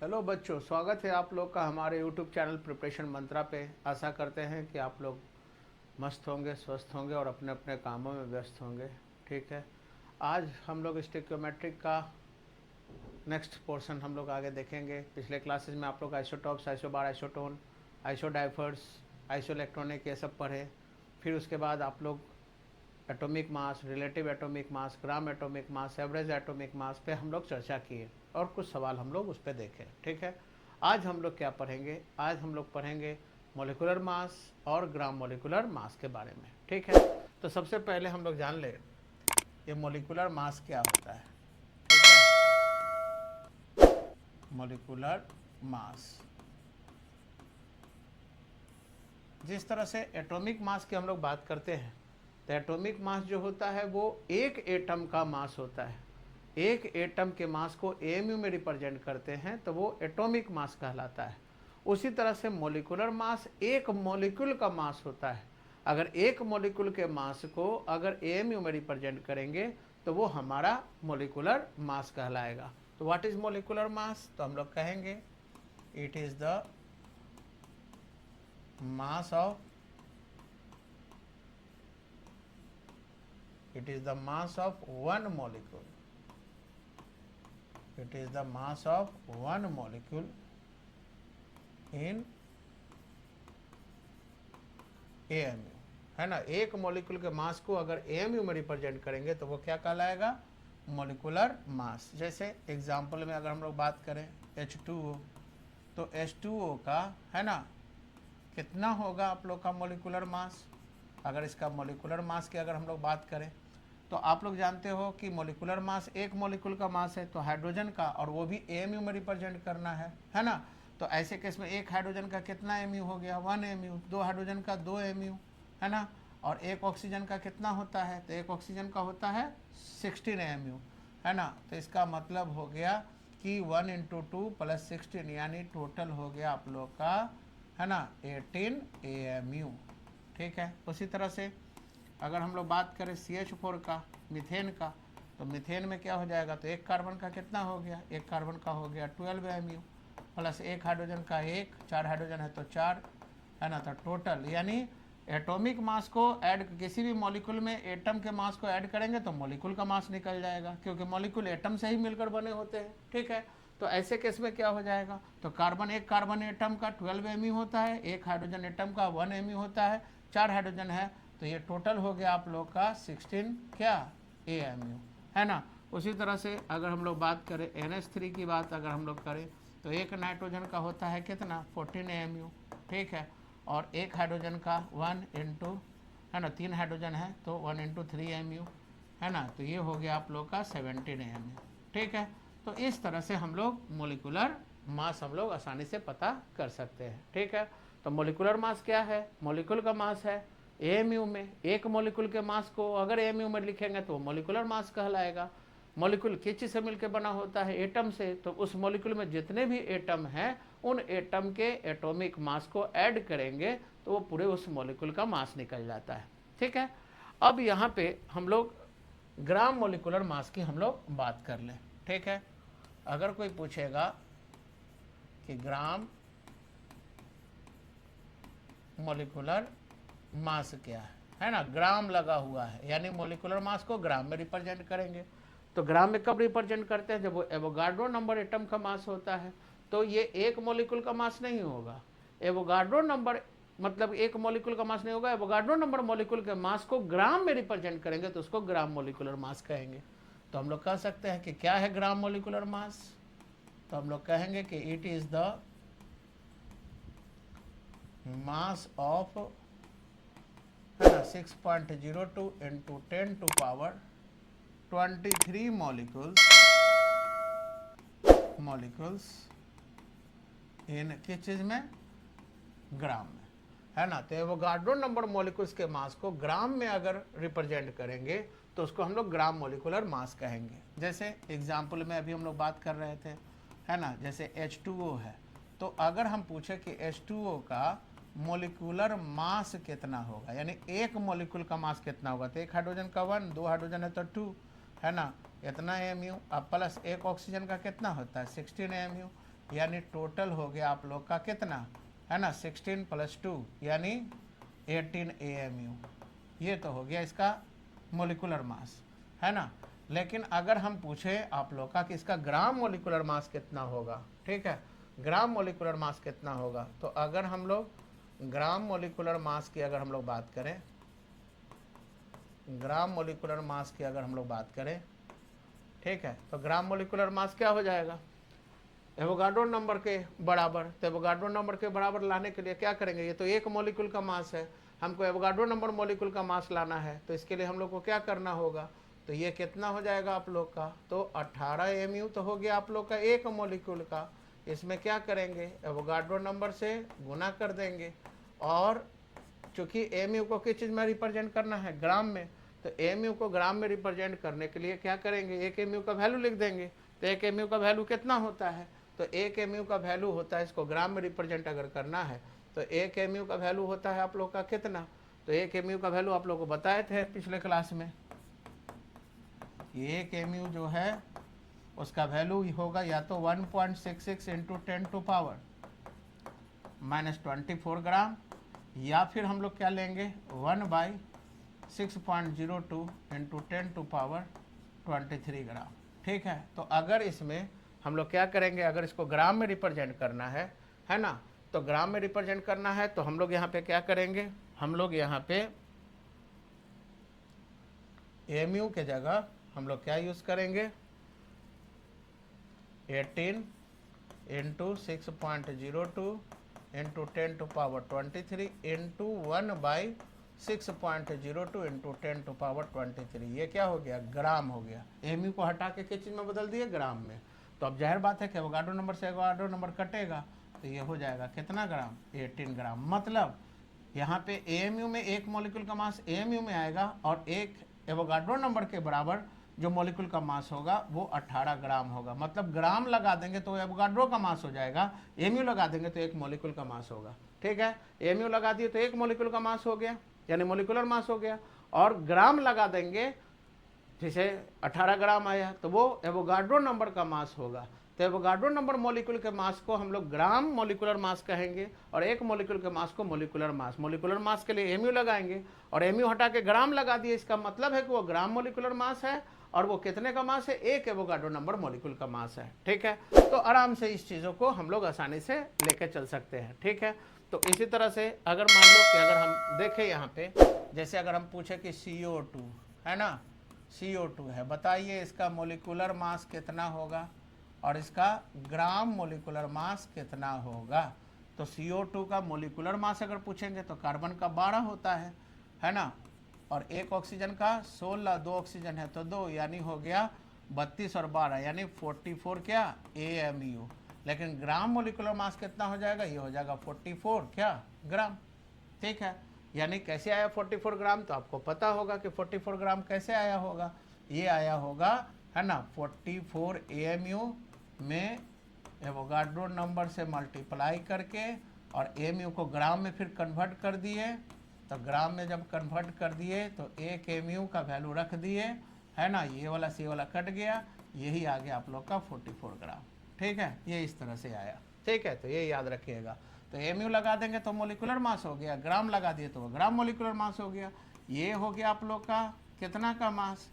Hello बच्चों, स्वागत है आप लोग का हमारे यूट्यूब चैनल प्रिपरेशन मंत्रा पे। आशा करते हैं कि आप लोग मस्त होंगे, स्वस्थ होंगे और अपने अपने कामों में व्यस्त होंगे। ठीक है, आज हम लोग स्टिक्योमेट्रिक का नेक्स्ट पोर्शन हम लोग आगे देखेंगे। पिछले क्लासेस में आप लोग isotopes, isobar, isotone, isodiaphers, isoelectronic ये सब पढ़े। फिर उसके बाद आप लोग atomic mass, relative atomic mass, gram atomic mass, average atomic mass पे हम लोग चर्चा किए और कुछ सवाल हम लोग उस पर देखें। ठीक है, आज हम लोग क्या पढ़ेंगे? आज हम लोग पढ़ेंगे मोलिकुलर मास और ग्राम मोलिकुलर मास के बारे में। ठीक है, तो सबसे पहले हम लोग जान ले ये मोलिकुलर मास क्या होता है। ठीक है, मोलिकुलर मास जिस तरह से एटॉमिक मास की हम लोग बात करते हैं, तो एटॉमिक मास जो होता है वो एक एटम का मास होता है। एक एटम के मास को एमयू में रिप्रेजेंट करते हैं तो वो एटॉमिक मास कहलाता है। उसी तरह से मोलिकुलर मास एक मॉलिक्यूल का मास होता है। अगर एक मॉलिक्यूल के मास को अगर एमयू में रिप्रेजेंट करेंगे तो वो हमारा मोलिकुलर मास कहलाएगा। तो व्हाट इज मोलिकुलर मास? तो हम लोग कहेंगे it is the mass of it is the mass of one molecule. It is the mass of one molecule in AMU, है ना। एक मॉलिक्यूल के मास को अगर AMU में रिप्रेजेंट करेंगे तो वो क्या कहलाएगा? Molecular mass. जैसे एग्जांपल में अगर हम लोग बात करें H2O, तो H2O का है ना कितना होगा आप लोग का मोलिकुलर मास? अगर इसका मोलिकुलर मास की अगर हम लोग बात करें तो आप लोग जानते हो कि मोलिकुलर मास एक मॉलिक्यूल का मास है, तो हाइड्रोजन का, और वो भी एमयू में रिप्रेजेंट करना है ना। तो ऐसे केस में एक हाइड्रोजन का कितना एमयू हो गया? 1 एमयू। दो हाइड्रोजन का 2 एमयू, है ना। और एक ऑक्सीजन का कितना होता है? तो एक ऑक्सीजन का होता है 16 एमयू, है ना। तो इसका मतलब हो गया कि 1 × 2 + 16 यानी टोटल हो गया आप लोग का, है ना, 18 AMU। ठीक है, उसी तरह से अगर हम लोग बात करें CH4 का, मीथेन का, तो मीथेन में क्या हो जाएगा? तो एक कार्बन का कितना हो गया? एक कार्बन का हो गया 12 AMU प्लस एक हाइड्रोजन का एक, 4 हाइड्रोजन है तो 4, है ना। तो टोटल यानी एटॉमिक मास को ऐड, किसी भी मॉलिक्यूल में एटम के मास को ऐड करेंगे तो मॉलिक्यूल का मास निकल जाएगा, क्योंकि मॉलिक्यूल एटम से ही मिलकर बने होते हैं। ठीक है, तो ऐसे केस में क्या हो जाएगा? तो कार्बन, एक कार्बन एटम का 12 एमयू होता है, एक हाइड्रोजन एटम का 1 एमयू होता है, 4 हाइड्रोजन है, तो ये टोटल हो गया आप लोग का 16 क्या AMU, है ना। उसी तरह से अगर हम लोग बात करें NH3 की बात अगर हम लोग करें तो एक नाइट्रोजन का होता है कितना? 14 AMU। ठीक है, और एक हाइड्रोजन का 1 × है ना, 3 हाइड्रोजन है तो 1 × 3 AMU, है ना। तो ये हो गया आप लोग का 17 AMU। ठीक है, तो इस तरह से हम लोग मोलिकुलर मास हम लोग आसानी से पता कर सकते हैं। ठीक है, तो मोलिकुलर मास क्या है? मॉलिक्यूल का मास है AMU में। एक मॉलिक्यूल के मास को अगर AMU में लिखेंगे तो मोलिकुलर मास कहलाएगा। मॉलिक्यूल किस चीज़ से मिलकर बना होता है? एटम से। तो उस मॉलिक्यूल में जितने भी एटम हैं उन एटम के एटॉमिक मास को ऐड करेंगे तो वो पूरे उस मॉलिक्यूल का मास निकल जाता है। ठीक है, अब यहाँ पे हम लोग ग्राम मोलिकुलर मास की हम लोग बात कर लें। ठीक है, अगर कोई पूछेगा कि ग्राम मोलिकुलर मास क्या है ना, ग्राम लगा हुआ है यानी मोलिकुलर मास को ग्राम में रिप्रेजेंट करेंगे। तो ग्राम में कब रिप्रेजेंट करते हैं? जब वो एवोगाड्रो नंबर एटम का मास होता है। तो ये एक मॉलिक्यूल का मास नहीं होगा। एवोगाड्रो नंबर मतलब एक मॉलिक्यूल का मास नहीं होगा। एवोगाड्रो नंबर मॉलिक्यूल के मास को ग्राम में रिप्रेजेंट करेंगे तो उसको ग्राम मोलिकुलर मास कहेंगे। तो हम लोग कह सकते हैं कि क्या है ग्राम मोलिकुलर मास? तो हम लोग कहेंगे कि it is the mass of, है ना, 6.02 × 10⁻23 मॉलिक्यूल्स इन किस चीज में? ग्राम में, है ना। तो एवोगाड्रो नंबर मॉलिक्यूल्स के मास को ग्राम में अगर रिप्रेजेंट करेंगे तो उसको हम लोग ग्राम मोलिकुलर मास कहेंगे। जैसे एग्जाम्पल में अभी हम लोग बात कर रहे थे, है ना, जैसे H2O है, तो अगर हम पूछे कि H2O का मोलिकुलर मास कितना होगा, यानी एक मोलिक्यूल का मास कितना होगा, तो एक हाइड्रोजन का 1, दो हाइड्रोजन है तो 2, है ना, इतना AMU। अब प्लस एक ऑक्सीजन का कितना होता है? 16 AMU। यानी टोटल हो गया आप लोग का कितना, है ना, 16 + 2 यानी 18 AMU। ये तो हो गया इसका मोलिकुलर मास, है ना। लेकिन अगर हम पूछे आप लोग का कि इसका ग्राम मोलिकुलर मास कितना होगा, ठीक है, ग्राम मोलिकुलर मास कितना होगा, तो अगर हम लोग ग्राम मोलिकुलर मास की अगर हम लोग बात करें, ग्राम मोलिकुलर मास की अगर हम लोग बात करें, ठीक है, तो ग्राम मोलिकुलर मास क्या हो जाएगा, एवोगाड्रो नंबर के बराबर। तो एवोगाड्रो नंबर के बराबर लाने के लिए क्या करेंगे, ये तो एक मॉलिक्यूल का मास है, हमको एवोगाड्रो नंबर मॉलिक्यूल का मास लाना है, तो इसके लिए हम लोग को क्या करना होगा, तो ये कितना हो जाएगा आप लोग का, तो 18 MU तो हो गया आप लोग का एक मॉलिक्यूल का। इसमें क्या करेंगे, एवोगाड्रो नंबर से गुना कर देंगे, और चूंकि MU को किस चीज़ में रिप्रेजेंट करना है, ग्राम में, तो MU को ग्राम में रिप्रेजेंट करने के लिए क्या करेंगे, एक MU का वैल्यू लिख देंगे। तो एक MU का वैल्यू कितना होता है, तो एक MU का वैल्यू होता है, इसको ग्राम में रिप्रेजेंट अगर करना है तो एक MU का वैल्यू होता है आप लोग का कितना, तो एक MU का वैल्यू आप लोग को बताए थे पिछले क्लास में, एक MU जो है उसका वैल्यू होगा या तो 1.66 × 10⁻24 ग्राम, या फिर हम लोग क्या लेंगे 1/6.02 × 10⁻23 ग्राम, ठीक है। तो अगर इसमें हम लोग क्या करेंगे, अगर इसको ग्राम में रिप्रेजेंट करना है ना, तो ग्राम में रिप्रेजेंट करना है तो हम लोग यहाँ पे क्या करेंगे, हम लोग यहाँ पे MU के जगह हम लोग क्या यूज़ करेंगे, 18 × 6.02 × 10⁻23 × 1/6.02 × 10⁻23, ये क्या हो गया, ग्राम हो गया। MU को हटा के किस चीज़ में बदल दिए, ग्राम में। तो अब जाहिर बात है कि एवोगाड्रो नंबर से एवोगाड्रो नंबर कटेगा, तो ये हो जाएगा कितना ग्राम, 18 ग्राम। मतलब यहाँ पे AMU में एक मॉलिक्यूल का मास AMU में आएगा, और एक एवोगाड्रो नंबर के बराबर जो मॉलिक्यूल का मास होगा वो 18 ग्राम होगा। मतलब ग्राम लगा देंगे तो एवोगाड्रो का मास हो जाएगा, MU लगा देंगे तो एक मॉलिक्यूल का मास होगा, ठीक है। MU लगा दिए तो एक मॉलिक्यूल का मास हो गया, यानी मॉलिक्यूलर मास हो गया, और ग्राम लगा देंगे जैसे 18 ग्राम आया तो वो एवोगाड्रो नंबर का मास होगा। तो एवोगाड्रो नंबर मॉलिक्यूल के मास को हम लोग ग्राम मॉलिक्यूलर मास कहेंगे, और एक मॉलिक्यूल के मास को मॉलिक्यूलर मास। मॉलिक्यूलर मास के लिए MU लगाएंगे, और MU हटा के ग्राम लगा दिए, इसका मतलब है कि वो ग्राम मॉलिक्यूलर मास है, और वो कितने का मास है, एक एवोगाड्रो नंबर मॉलिक्यूल का मास है, ठीक है। तो आराम से इस चीज़ों को हम लोग आसानी से लेके चल सकते हैं, ठीक है। तो इसी तरह से अगर मान लो कि अगर हम देखें यहाँ पे, जैसे अगर हम पूछे कि CO2 है ना, CO2 है, बताइए इसका मोलिकुलर मास कितना होगा और इसका ग्राम मोलिकुलर मास कितना होगा। तो CO2 का मोलिकुलर मास अगर पूछेंगे तो कार्बन का 12 होता है ना, और एक ऑक्सीजन का 16, 2 ऑक्सीजन है तो 2, यानी हो गया 32 और 12 यानी 44 क्या AMU। लेकिन ग्राम मोलिकुलर मास कितना हो जाएगा, ये हो जाएगा 44 क्या ग्राम, ठीक है। यानी कैसे आया 44 ग्राम, तो आपको पता होगा कि 44 ग्राम कैसे आया होगा, ये आया होगा, है ना, 44 AMU में एवोगाड्रो नंबर से मल्टीप्लाई करके, और AMU को ग्राम में फिर कन्वर्ट कर दिए, तो ग्राम में जब कन्वर्ट कर दिए तो एक MU का वैल्यू रख दिए, है ना, ये वाला C वाला कट गया, यही आ गया आप लोग का 44 ग्राम, ठीक है। ये इस तरह से आया, ठीक है। तो ये याद रखिएगा। तो MU लगा देंगे तो मोलिकुलर मास हो गया, ग्राम लगा दिए तो ग्राम मोलिकुलर मास हो गया। ये हो गया आप लोग का कितना का मास,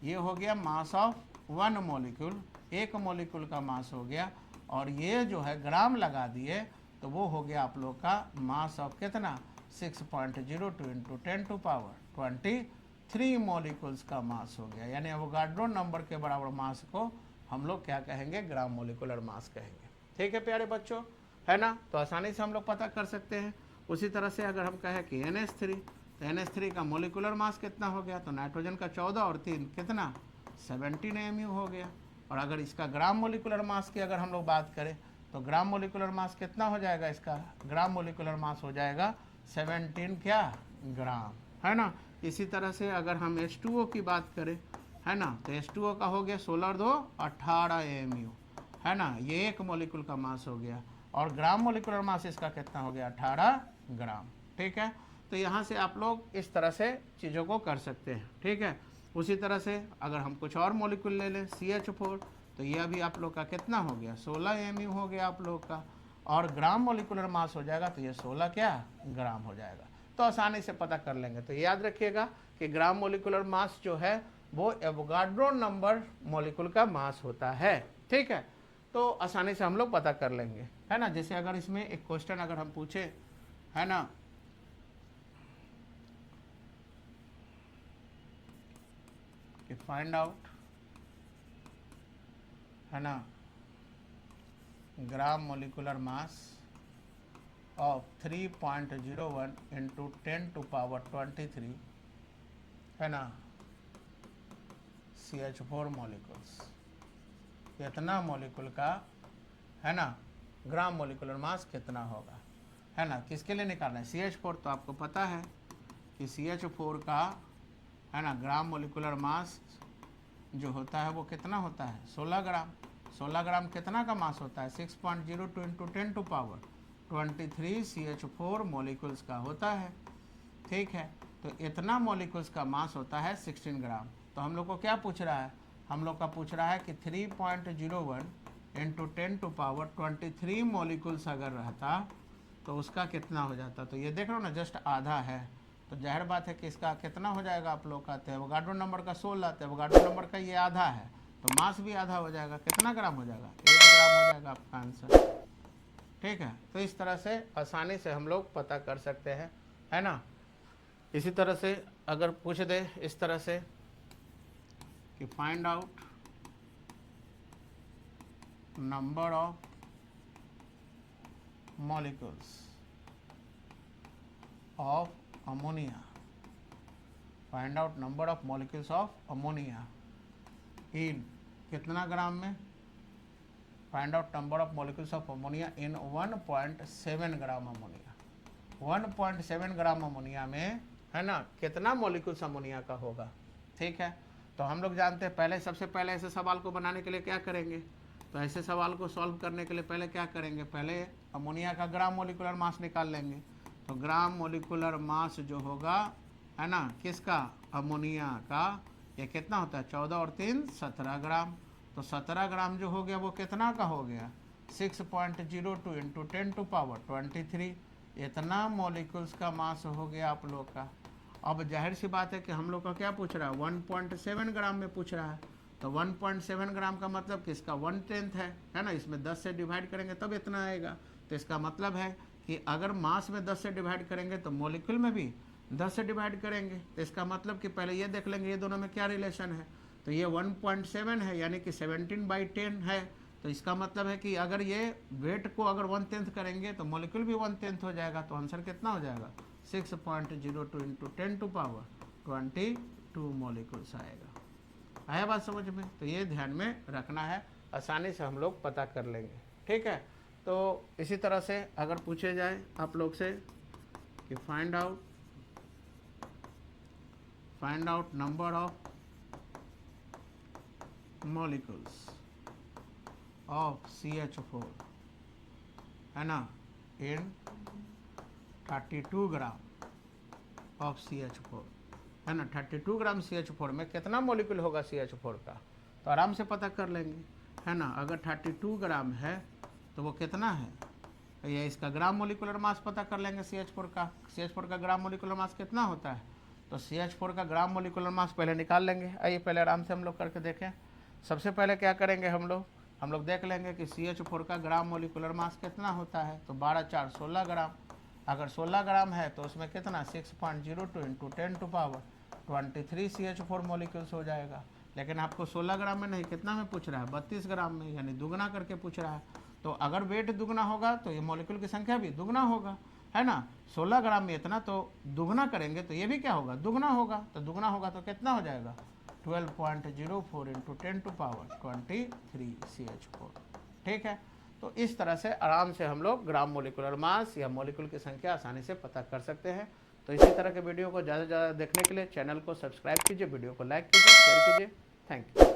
ये हो गया मास ऑफ 1 मॉलिक्यूल, एक मॉलिक्यूल का मास हो गया, और ये जो है ग्राम लगा दिए तो वो हो गया आप लोग का मास ऑफ कितना 6.02 × 10⁻23 मॉलिक्यूल्स का मास हो गया। यानी एवोगाड्रो नंबर के बराबर मास को हम लोग क्या कहेंगे, ग्राम मोलिकुलर मास कहेंगे, ठीक है प्यारे बच्चों, है ना। तो आसानी से हम लोग पता कर सकते हैं। उसी तरह से अगर हम कहें कि NH3, तो NH3 का मोलिकुलर मास कितना हो गया, तो नाइट्रोजन का 14 और 3 कितना 17 AMU हो गया। और अगर इसका ग्राम मोलिकुलर मास की अगर हम लोग बात करें तो ग्राम मोलिकुलर मास कितना हो जाएगा, इसका ग्राम मोलिकुलर मास हो जाएगा 17 क्या ग्राम, है ना। इसी तरह से अगर हम H2O की बात करें, है ना, तो H2O का हो गया 16 और 2 18 AMU, है ना, ये एक मॉलिक्यूल का मास हो गया, और ग्राम मोलिकुलर मास इसका कितना हो गया 18 ग्राम, ठीक है। तो यहाँ से आप लोग इस तरह से चीज़ों को कर सकते हैं, ठीक है। उसी तरह से अगर हम कुछ और मॉलिक्यूल ले लें CH4, तो ये अभी आप लोग का कितना हो गया 16 mu हो गया आप लोग का, और ग्राम मोलिकुलर मास हो जाएगा तो ये 16 क्या ग्राम हो जाएगा। तो आसानी से पता कर लेंगे। तो याद रखिएगा कि ग्राम मोलिकुलर मास जो है वो एवोगाड्रो नंबर मोलिकुल का मास होता है, ठीक है। तो आसानी से हम लोग पता कर लेंगे, है ना। जैसे अगर इसमें एक क्वेश्चन अगर हम पूछे, है ना, कि फाइंड आउट, है ना, gram molecular mass of 3.01 into 10⁻23, है ना, CH4 मॉलिक्यूल्स, कितना मॉलिक्यूल का, है ना, ग्राम मोलिकुलर मास कितना होगा, है ना। किसके लिए निकालना है CH4, तो आपको पता है कि CH4 का, है ना, ग्राम मोलिकुलर मास जो होता है वो कितना होता है 16 ग्राम। 16 ग्राम कितना का मास होता है 6.02 इंटू 10⁻23 CH4 मॉलिक्यूल्स का होता है, ठीक है। तो इतना मॉलिक्यूल्स का मास होता है 16 ग्राम। तो हम लोग को क्या पूछ रहा है, हम लोग का पूछ रहा है कि 3.01 इंटू 10⁻23 मॉलिक्यूल्स अगर रहता तो उसका कितना हो जाता। तो ये देख रहे हो ना, जस्ट आधा है, तो जाहिर बात है कि इसका कितना हो जाएगा आप लोग का, एवोगाड्रो नंबर का 16, तो एवोगाड्रो नंबर का ये आधा है, तो मास भी आधा हो जाएगा। कितना ग्राम हो जाएगा 1 ग्राम हो जाएगा आपका आंसर, ठीक है। तो इस तरह से आसानी से हम लोग पता कर सकते हैं, है ना। इसी तरह से अगर पूछ दे इस तरह से कि find out number of molecules of ammonia, find out number of molecules of ammonia in कितना ग्राम में, find out number of molecules of ammonia in 1.7 gram ammonia. 1.7 gram ammonia में, है ना, कितना मॉलिक्यूल्स अमोनिया का होगा, ठीक है। तो हम लोग जानते हैं पहले, सबसे पहले ऐसे सवाल को बनाने के लिए क्या करेंगे, तो ऐसे सवाल को सॉल्व करने के लिए पहले क्या करेंगे, पहले अमोनिया का ग्राम मोलिकुलर मास निकाल लेंगे। तो ग्राम मोलिकुलर मास जो होगा, है ना, किसका, अमोनिया का, ये कितना होता है 14 और 3 17 ग्राम। तो 17 ग्राम जो हो गया वो कितना का हो गया 6.02 इंटू 10⁻23, इतना मॉलिक्यूल्स का मास हो गया आप लोग का। अब जाहिर सी बात है कि हम लोग का क्या पूछ रहा है 1.7 ग्राम में पूछ रहा है, तो 1.7 ग्राम का मतलब किसका 1/10 है ना। इसमें 10 से डिवाइड करेंगे तब इतना आएगा। तो इसका मतलब है कि अगर मास में 10 से डिवाइड करेंगे तो मॉलिक्यूल में भी 10 से डिवाइड करेंगे। तो इसका मतलब कि पहले ये देख लेंगे ये दोनों में क्या रिलेशन है। तो ये 1.7 है यानी कि 17/10 है। तो इसका मतलब है कि अगर ये वेट को अगर 1/10 करेंगे तो मॉलिक्यूल भी 1/10 हो जाएगा। तो आंसर कितना हो जाएगा 6.02 इंटू 10⁻22 मॉलिक्यूल्स आएगा। आया बात समझ में। तो ये ध्यान में रखना है, आसानी से हम लोग पता कर लेंगे, ठीक है। तो इसी तरह से अगर पूछे जाए आप लोग से कि find out number of molecules of CH4, है ना, इन 32 ग्राम ऑफ CH4, है ना। 32 ग्राम CH4 में कितना मॉलिक्यूल होगा CH4 का, तो आराम से पता कर लेंगे, है ना। अगर 32 ग्राम है तो वो कितना है, ये इसका ग्राम मोलिकुलर मास पता कर लेंगे CH4 का। CH4 का ग्राम मोलिकुलर मास कितना होता है, तो CH4 का ग्राम मोलिकुलर मास पहले निकाल लेंगे। आइए पहले आराम से हम लोग करके देखें। सबसे पहले क्या करेंगे हम लोग देख लेंगे कि CH4 का ग्राम मोलिकुलर मास कितना होता है। तो 12 4 16 ग्राम। अगर 16 ग्राम है तो उसमें कितना 6.02 इंटू 10⁻23 CH4 मॉलिक्यूल्स हो जाएगा। लेकिन आपको 16 ग्राम में नहीं, कितना में पूछ रहा है 32 ग्राम में, यानी दुगना करके पूछ रहा है। तो अगर वेट दुगना होगा तो ये मॉलिक्यूल की संख्या भी दुगना होगा, है ना। 16 ग्राम में इतना, तो दुगना करेंगे तो ये भी क्या होगा दुगना होगा। तो दुगना होगा तो कितना हो जाएगा 12.04 इंटू 10⁻23 CH4, ठीक है। तो इस तरह से आराम से हम लोग ग्राम मोलिकुलर मास या मॉलिक्यूल की संख्या आसानी से पता कर सकते हैं। तो इसी तरह के वीडियो को ज़्यादा से ज़्यादा देखने के लिए चैनल को सब्सक्राइब कीजिए, वीडियो को लाइक कीजिए, शेयर कीजिए। Thank you.